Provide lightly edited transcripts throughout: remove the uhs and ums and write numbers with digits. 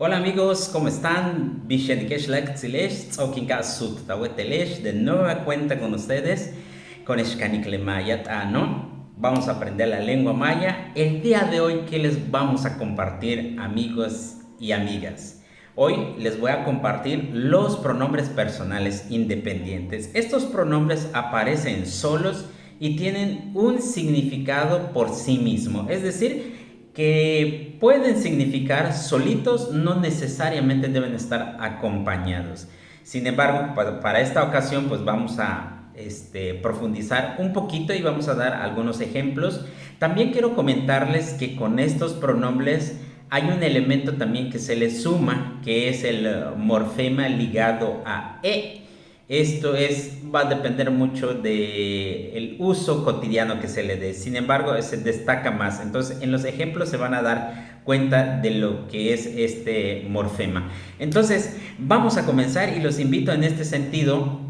Hola amigos, ¿cómo están? De nueva cuenta con ustedes, con Xcanicle Maya, ¿no? Vamos a aprender la lengua maya. El día de hoy, ¿qué les vamos a compartir, amigos y amigas? Hoy les voy a compartir los pronombres personales independientes. Estos pronombres aparecen solos y tienen un significado por sí mismo, es decir, que pueden significar solitos, no necesariamente deben estar acompañados. Sin embargo, para esta ocasión pues vamos a profundizar un poquito y vamos a dar algunos ejemplos. También quiero comentarles que con estos pronombres hay un elemento también que se le suma, que es el morfema ligado a E. Va a depender mucho del uso cotidiano que se le dé. Sin embargo, se destaca más. Entonces, en los ejemplos se van a dar cuenta de lo que es este morfema. Entonces, vamos a comenzar y los invito en este sentido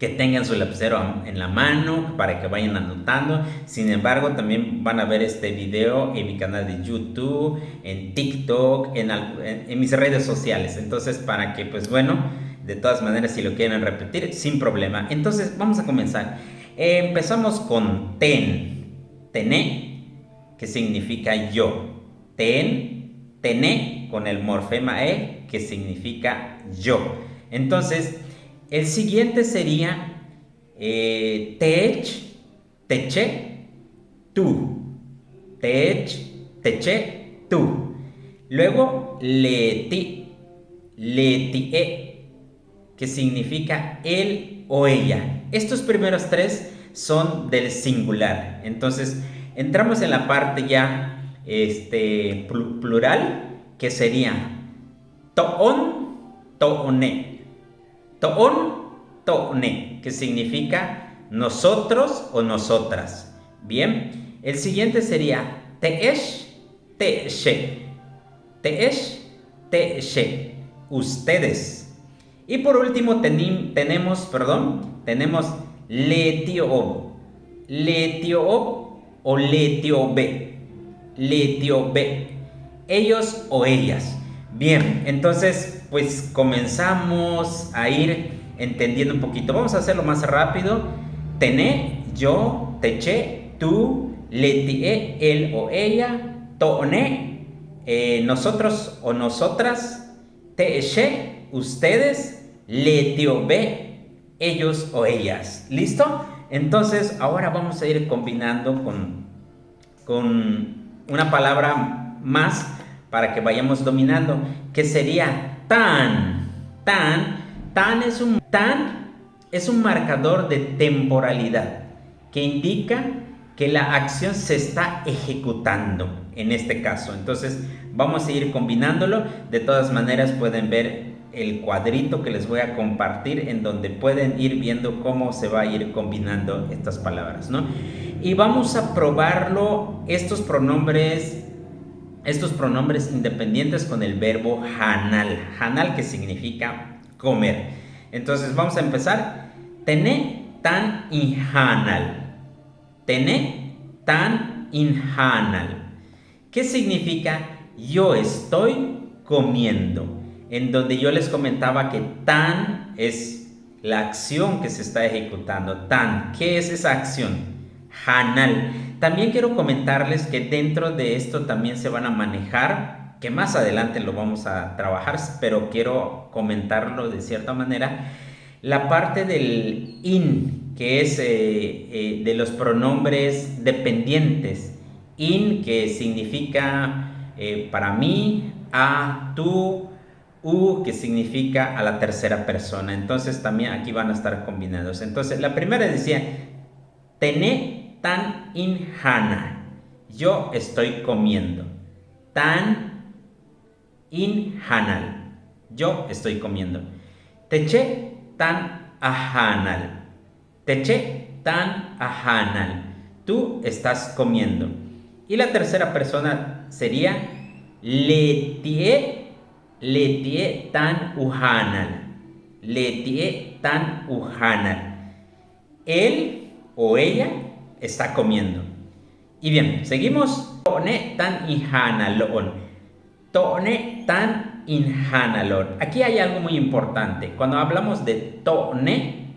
que tengan su lapicero en la mano para que vayan anotando. Sin embargo, también van a ver este video en mi canal de YouTube, en TikTok, en mis redes sociales. Entonces, para que, pues bueno, de todas maneras, si lo quieren repetir, sin problema. Entonces, vamos a comenzar. Empezamos con tené, que significa yo. Tené, con el morfema E, que significa yo. Entonces, el siguiente sería tech, teché, tú. Tech, teché, tú. Luego letie, que significa él o ella. Estos primeros tres son del singular. Entonces, entramos en la parte ya plural, que sería toon, toone. Toon, toone, que significa nosotros o nosotras. Bien, el siguiente sería teesh, teeshe. Teesh, teeshe, ustedes. Y por último tenemos letiob. Letiob o letiobe. Letiobe. Ellos o ellas. Bien, entonces pues comenzamos a ir entendiendo un poquito. Vamos a hacerlo más rápido. Tené, yo, teché, tú, letie, él o ella, toné, nosotros o nosotras, teeshe, ustedes, letiobe, ellos o ellas. ¿Listo? Entonces ahora vamos a ir combinando con una palabra más para que vayamos dominando, que sería tan. Tan es un marcador de temporalidad que indica que la acción se está ejecutando en este caso. Entonces vamos a ir combinándolo. De todas maneras pueden ver el cuadrito que les voy a compartir, en donde pueden ir viendo cómo se va a ir combinando estas palabras, ¿no? Y vamos a probarlo, estos pronombres independientes, con el verbo hanal, que significa comer. Entonces vamos a empezar. Tené tan inhanal. Tené tan inhanal. ¿Qué significa? Yo estoy comiendo. En donde yo les comentaba que tan es la acción que se está ejecutando. Tan, ¿qué es esa acción? Hanal. También quiero comentarles que dentro de esto también se van a manejar, que más adelante lo vamos a trabajar, pero quiero comentarlo de cierta manera, la parte del in, que es de los pronombres dependientes. In, que significa para mí, a, tú, que significa a la tercera persona. Entonces también aquí van a estar combinados. Entonces la primera decía, tené tan inhana, yo estoy comiendo. Tan inhanal, yo estoy comiendo. Teché tan ahanal, teché tan ahanal, tú estás comiendo. Y la tercera persona sería letie tan uhanal, letie tan uhanal, él o ella está comiendo. Y bien, seguimos. Tone tan ihanalon. Tone tan inhanalor. Aquí hay algo muy importante. Cuando hablamos de tone,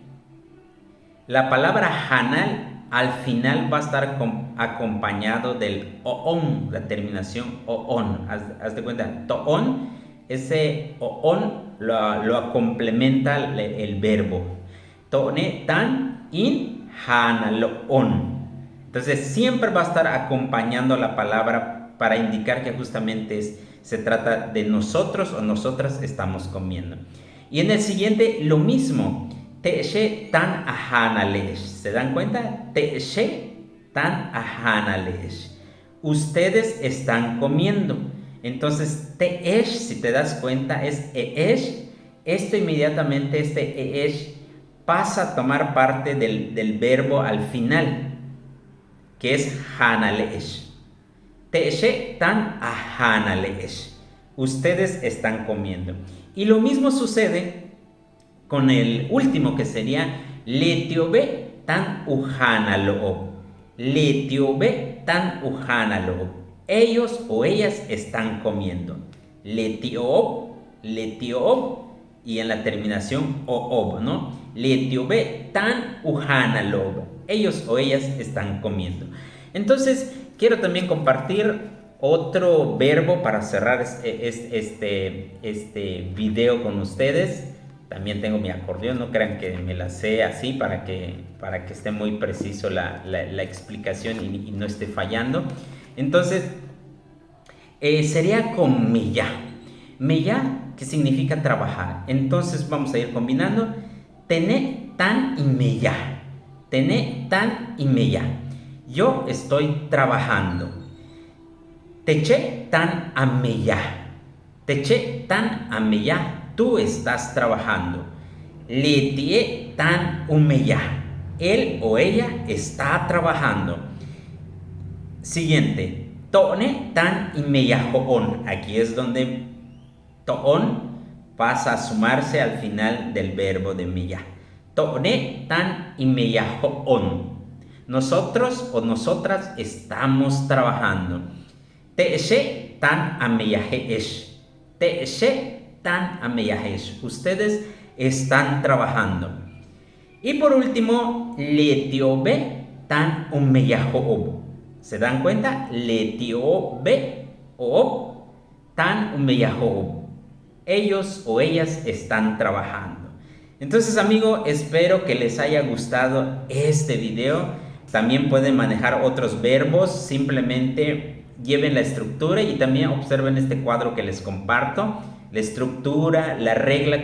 la palabra hanal al final va a estar acompañado del oon, la terminación oon. Haz de cuenta, toon, ese oon lo complementa el verbo. Tone tan inhanalon. Entonces siempre va a estar acompañando la palabra para indicar que justamente se trata de nosotros o nosotras estamos comiendo. Y en el siguiente lo mismo. Te'she tan ahanalesh. ¿Se dan cuenta? Te'she tan ahanalesh. Ustedes están comiendo. Entonces te'esh, si te das cuenta, es eesh. Esto inmediatamente, este eesh, pasa a tomar parte del verbo al final, que es hanalesh. Te'she tan ahanalesh. Ustedes están comiendo. Y lo mismo sucede con el último, que sería letiobe tan uhanalo. Letiobe tan uhanalo. Ellos o ellas están comiendo. Letiob, letiob, y en la terminación oob, ¿no? Letiobe tan uhanalo. Ellos o ellas están comiendo. Entonces, quiero también compartir otro verbo para cerrar este video con ustedes. También tengo mi acordeón, no crean que me la sé así para que esté muy preciso la explicación y no esté fallando. Entonces, sería con meya. Meya, que significa trabajar. Entonces vamos a ir combinando. Tené tan y meya. Tené tan y meya. Yo estoy trabajando. Teche tan a meya. Teche tan a meya. Tú estás trabajando. Letie tan umeya. Él o ella está trabajando. Siguiente. Tone tan imeyahoon. Aquí es donde toon pasa a sumarse al final del verbo de meya. Tone tan imeyahoon. Nosotros o nosotras estamos trabajando. Te'eshe tan ameyaheesh. Te'eshe tan ameyahesh. Ustedes están trabajando. Y por último, letiobe tan umeyahoob. ¿Se dan cuenta? Letiobe oob tan umeyahoob. Ellos o ellas están trabajando. Entonces, amigo, espero que les haya gustado este video. También pueden manejar otros verbos. Simplemente lleven la estructura y también observen este cuadro que les comparto. La estructura, la regla,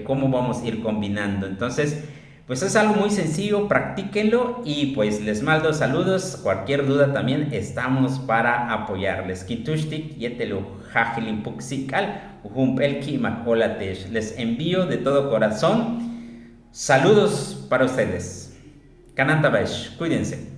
cómo vamos a ir combinando. Entonces, pues es algo muy sencillo, practíquenlo y pues les mando saludos. Cualquier duda también estamos para apoyarles. Les envío de todo corazón saludos para ustedes. Kanantabesh, cuídense.